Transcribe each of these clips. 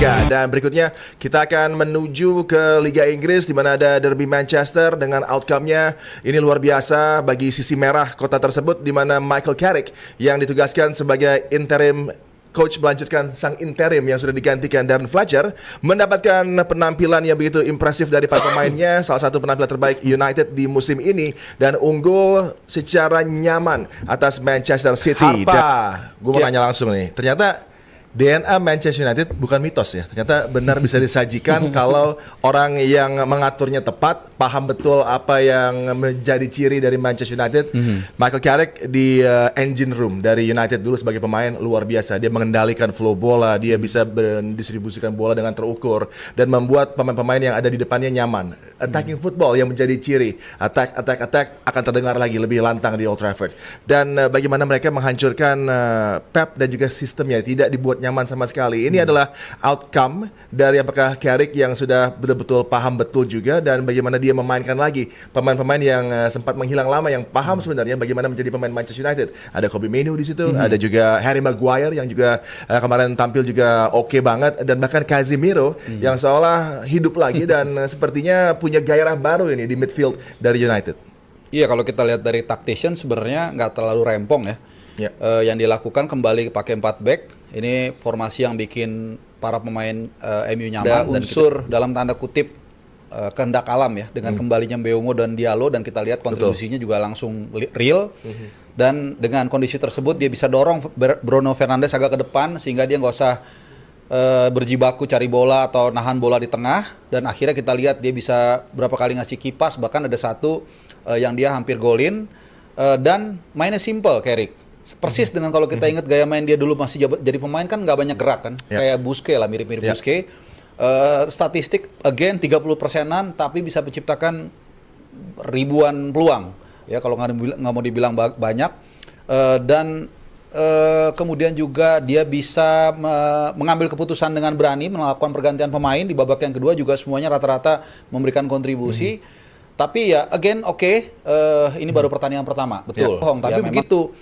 Liga. Dan berikutnya kita akan menuju ke Liga Inggris di mana ada Derby Manchester dengan outcome-nya ini luar biasa bagi sisi merah kota tersebut di mana Michael Carrick yang ditugaskan sebagai interim coach melanjutkan sang interim yang sudah digantikan Darren Fletcher mendapatkan penampilan yang begitu impresif dari para pemainnya, salah satu penampilan terbaik United di musim ini dan unggul secara nyaman atas Manchester City. Gue mau nanya langsung nih, ternyata DNA Manchester United bukan mitos ya, ternyata benar bisa disajikan kalau orang yang mengaturnya tepat, paham betul apa yang menjadi ciri dari Manchester United. Michael Carrick di engine room dari United dulu sebagai pemain luar biasa, dia mengendalikan flow bola, dia bisa mendistribusikan bola dengan terukur dan membuat pemain-pemain yang ada di depannya nyaman. Attacking football yang menjadi ciri, attack akan terdengar lagi lebih lantang di Old Trafford. Dan bagaimana mereka menghancurkan Pep dan juga sistemnya, tidak dibuat nyaman sama sekali. Ini adalah outcome dari apakah Carrick yang sudah betul-betul paham betul juga dan bagaimana dia memainkan lagi pemain-pemain yang sempat menghilang lama yang paham sebenarnya bagaimana menjadi pemain Manchester United. Ada Kobbie Mainoo di situ, ada juga Harry Maguire yang juga kemarin tampil juga oke banget dan bahkan Casemiro yang seolah hidup lagi dan sepertinya punya gairah baru ini di midfield dari United. Iya, kalau kita lihat dari tactician sebenarnya nggak terlalu rempong ya. Yang dilakukan kembali pakai 4 back. Ini formasi yang bikin para pemain MU nyaman. Ada unsur dalam tanda kutip kehendak alam ya dengan kembalinya Mbeumo dan Diallo dan kita lihat kontribusinya juga langsung real. Dan dengan kondisi tersebut dia bisa dorong Bruno Fernandes agak ke depan sehingga dia nggak usah berjibaku cari bola atau nahan bola di tengah dan akhirnya kita lihat dia bisa berapa kali ngasih kipas, bahkan ada satu yang dia hampir golin dan mainnya simple Carrick. Persis dengan kalau kita ingat gaya main dia dulu masih jadi pemain kan nggak banyak gerak kan, kayak Busquets lah, mirip-mirip Busquets. Statistik again 30%-an tapi bisa menciptakan ribuan peluang ya kalau nggak mau dibilang banyak dan kemudian juga dia bisa mengambil keputusan dengan berani melakukan pergantian pemain di babak yang kedua juga semuanya rata-rata memberikan kontribusi. Tapi ya again ini baru pertandingan pertama betul. Tapi begitu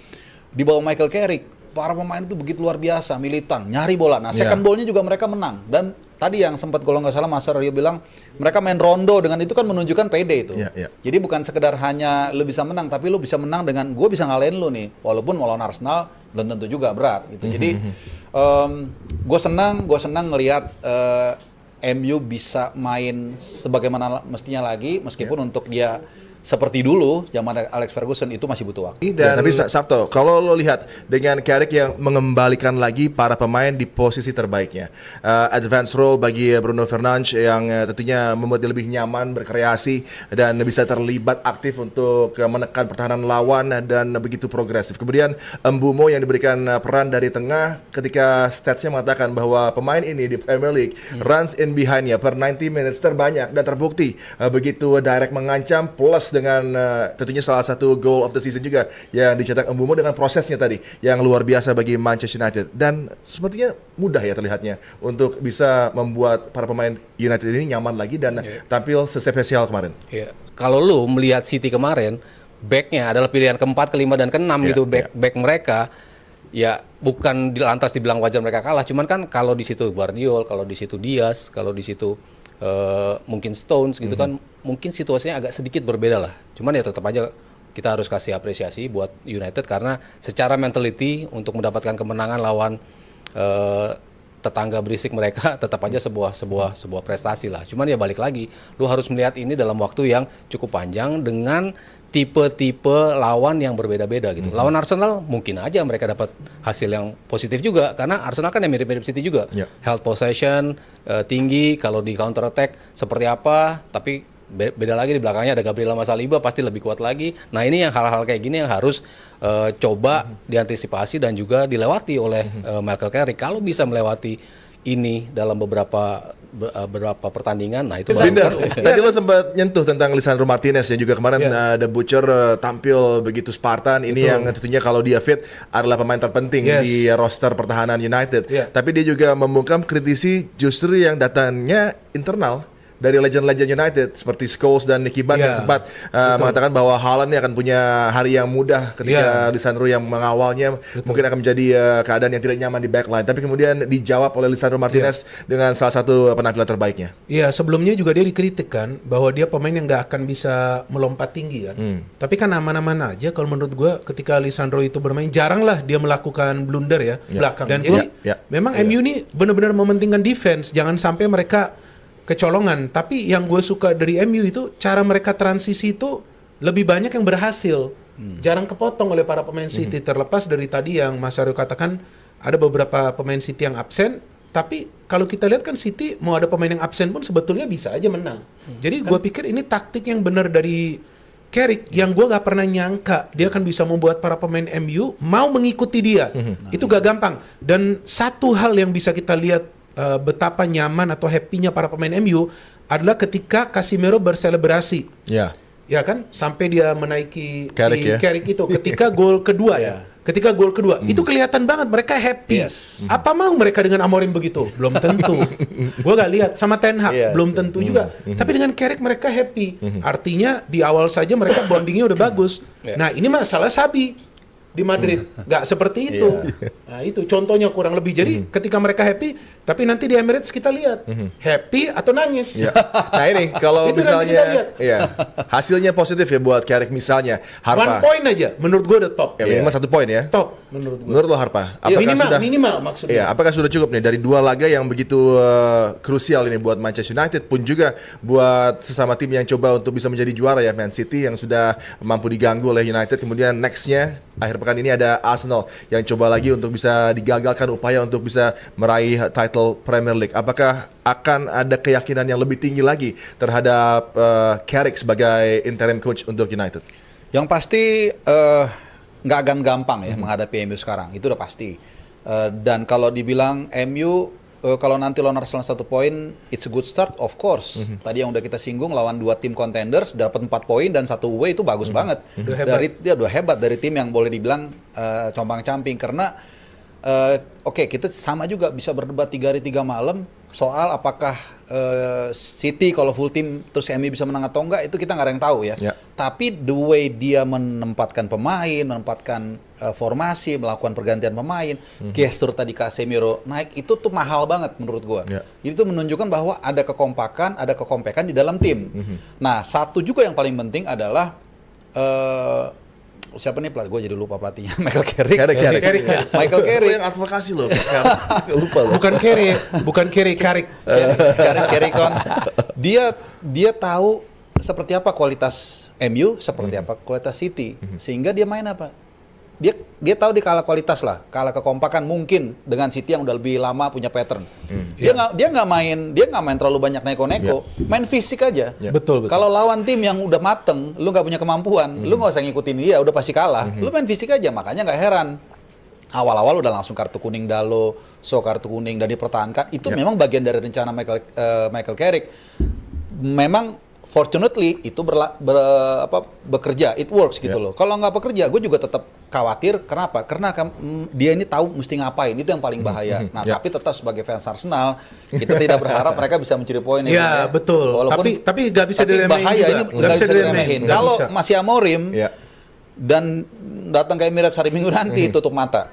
di bawah Michael Carrick para pemain itu begitu luar biasa, militan, nyari bola. Nah second ball-nya juga mereka menang dan tadi yang sempat kalau nggak salah Mas Aryo bilang mereka main rondo dengan itu kan menunjukkan PD itu. Jadi bukan sekedar hanya lu bisa menang tapi lu bisa menang dengan gue bisa ngalahin lu nih walaupun melawan Arsenal belum tentu juga berat gitu. Jadi gue senang ngelihat MU bisa main sebagaimana mestinya lagi meskipun untuk dia seperti dulu zaman Alex Ferguson itu masih butuh waktu. Tapi Sabto, kalau lo lihat dengan Carrick yang mengembalikan lagi para pemain di posisi terbaiknya, advance role bagi Bruno Fernandes yang tentunya membuat dia lebih nyaman berkreasi dan bisa terlibat aktif untuk menekan pertahanan lawan dan begitu progresif. Kemudian Mbeumo yang diberikan peran dari tengah ketika statsnya mengatakan bahwa pemain ini di Premier League runs in behind-nya per 90 minutes terbanyak dan terbukti begitu direct mengancam plus dengan tentunya salah satu goal of the season juga yang dicetak Mbeumo dengan prosesnya tadi yang luar biasa bagi Manchester United dan sepertinya mudah ya terlihatnya untuk bisa membuat para pemain United ini nyaman lagi dan tampil sespesial kemarin. Kalau lu melihat City kemarin backnya adalah pilihan keempat, kelima dan keenam gitu back mereka ya bukan lantas dibilang wajar mereka kalah, cuman kan kalau di situ Guardiola, kalau di situ Diaz, kalau di situ mungkin Stones gitu kan mungkin situasinya agak sedikit berbeda lah. Cuman ya tetap aja kita harus kasih apresiasi buat United karena secara mentality untuk mendapatkan kemenangan lawan tetangga berisik mereka tetap aja sebuah prestasi lah. Cuman ya balik lagi, lu harus melihat ini dalam waktu yang cukup panjang dengan tipe-tipe lawan yang berbeda-beda gitu. Lawan Arsenal mungkin aja mereka dapat hasil yang positif juga karena Arsenal kan yang mirip-mirip City juga. Held possession tinggi, kalau di counter attack seperti apa, tapi beda lagi di belakangnya ada Gabriel sama Saliba pasti lebih kuat lagi. Nah ini yang hal-hal kayak gini yang harus coba diantisipasi dan juga dilewati oleh Michael Carrick. Kalau bisa melewati ini dalam beberapa pertandingan, nah itu tadi lo sempat nyentuh tentang Lisandro Martinez yang juga kemarin ada Butcher tampil begitu Spartan. Ini yang tentunya kalau dia fit adalah pemain terpenting di roster pertahanan United. Tapi dia juga membungkam kritisi justru yang datangnya internal dari legend-legend United seperti Scholes dan Nicky Butt yang sempat mengatakan bahwa Haaland ini akan punya hari yang mudah ketika Lisandro yang mengawalnya mungkin akan menjadi keadaan yang tidak nyaman di backline. Tapi kemudian dijawab oleh Lisandro Martinez dengan salah satu penampilan terbaiknya. Iya, sebelumnya juga dia dikritik kan bahwa dia pemain yang nggak akan bisa melompat tinggi kan. Tapi kan aman-aman aja kalau menurut gue ketika Lisandro itu bermain, jarang lah dia melakukan blunder ya belakang. Dan jadi memang MU ini benar-benar mementingkan defense, jangan sampai mereka kecolongan. Tapi yang gue suka dari MU itu cara mereka transisi itu lebih banyak yang berhasil. Jarang kepotong oleh para pemain City, terlepas dari tadi yang Mas Aryo katakan ada beberapa pemain City yang absen. Tapi kalau kita lihat kan City mau ada pemain yang absen pun sebetulnya bisa aja menang. Jadi gue pikir ini taktik yang benar dari Carrick yang gue gak pernah nyangka dia akan bisa membuat para pemain MU mau mengikuti dia. Itu gak gampang. Dan satu hal yang bisa kita lihat betapa nyaman atau happy-nya para pemain MU adalah ketika Casemiro berselebrasi. Ya kan, sampai dia menaiki Carrick itu ketika gol kedua Ketika gol kedua, itu kelihatan banget mereka happy. Apa mau mereka dengan Amorim begitu? Belum tentu. Gue gak lihat sama Ten Hag, belum tentu juga. Tapi dengan Carrick mereka happy. Artinya di awal saja mereka bondingnya udah bagus. Nah ini masalah Sabi di Madrid, nggak seperti itu. Nah itu contohnya kurang lebih. Jadi ketika mereka happy, tapi nanti di Emirates kita lihat happy atau nangis. Nah ini kalau Itu misalnya hasilnya positif ya buat Carrick misalnya, One Harpa. point aja, menurut gue udah top. Minimal 1 poin ya. Top menurut gue. Menurut lo Harpa, Minimal maksudnya. Apakah sudah cukup nih dari 2 laga yang begitu krusial ini buat Manchester United pun juga buat sesama tim yang coba untuk bisa menjadi juara ya, Man City yang sudah mampu diganggu oleh United. Kemudian nextnya akhir pekan ini ada Arsenal yang coba lagi untuk bisa digagalkan upaya untuk bisa meraih title Premier League. Apakah akan ada keyakinan yang lebih tinggi lagi terhadap Carrick sebagai interim coach untuk United? Yang pasti nggak akan gampang ya menghadapi MU sekarang, itu udah pasti. Dan kalau dibilang MU kalau nanti lawan Arsenal 1 poin, it's a good start, of course. Tadi yang udah kita singgung lawan 2 tim contenders dapat 4 poin dan 1 away itu bagus banget. Udah hebat dari tim yang boleh dibilang compang-camping karena kita sama juga bisa berdebat 3 hari 3 malam soal apakah City kalau full tim terus MU bisa menang atau enggak, itu kita nggak ada yang tahu ya. Tapi the way dia menempatkan pemain, menempatkan formasi, melakukan pergantian pemain, gestur tadi Casemiro naik itu tuh mahal banget menurut gua. Itu menunjukkan bahwa ada kekompakan, ada kekompekan di dalam tim. Nah, satu juga yang paling penting adalah siapa nih pelatih? Gue jadi lupa pelatihnya. Michael Carrick. Michael Carrick. Yang advokasi loh. Lupa loh. Bukan Carrick. Carrick kan. Dia tahu seperti apa kualitas MU, seperti apa kualitas City, sehingga dia main apa? Dia tahu dia kalah kualitas lah, kalah kekompakan mungkin dengan City yang udah lebih lama punya pattern. Dia nggak main terlalu banyak neko-neko, main fisik aja. Betul. Kalau lawan tim yang udah mateng, lu nggak punya kemampuan, lu nggak usah ngikutin dia, udah pasti kalah. Lu main fisik aja, makanya nggak heran. Awal-awal udah langsung kartu kuning Dalo, kartu kuning dan dipertahankan. Itu memang bagian dari rencana Michael Carrick. Memang fortunately itu bekerja, it works gitu loh. Kalau nggak bekerja, gue juga tetap khawatir. Kenapa? Karena dia ini tahu mesti ngapain, itu yang paling bahaya. Nah, tapi tetap sebagai fans Arsenal, kita tidak berharap mereka bisa mencuri poin. Iya, betul. Walaupun, tapi nggak bisa diremehin bahaya, juga. ini nggak bisa diremehin. Kalau masih Amorim dan datang ke Emirates hari Minggu nanti, tutup mata.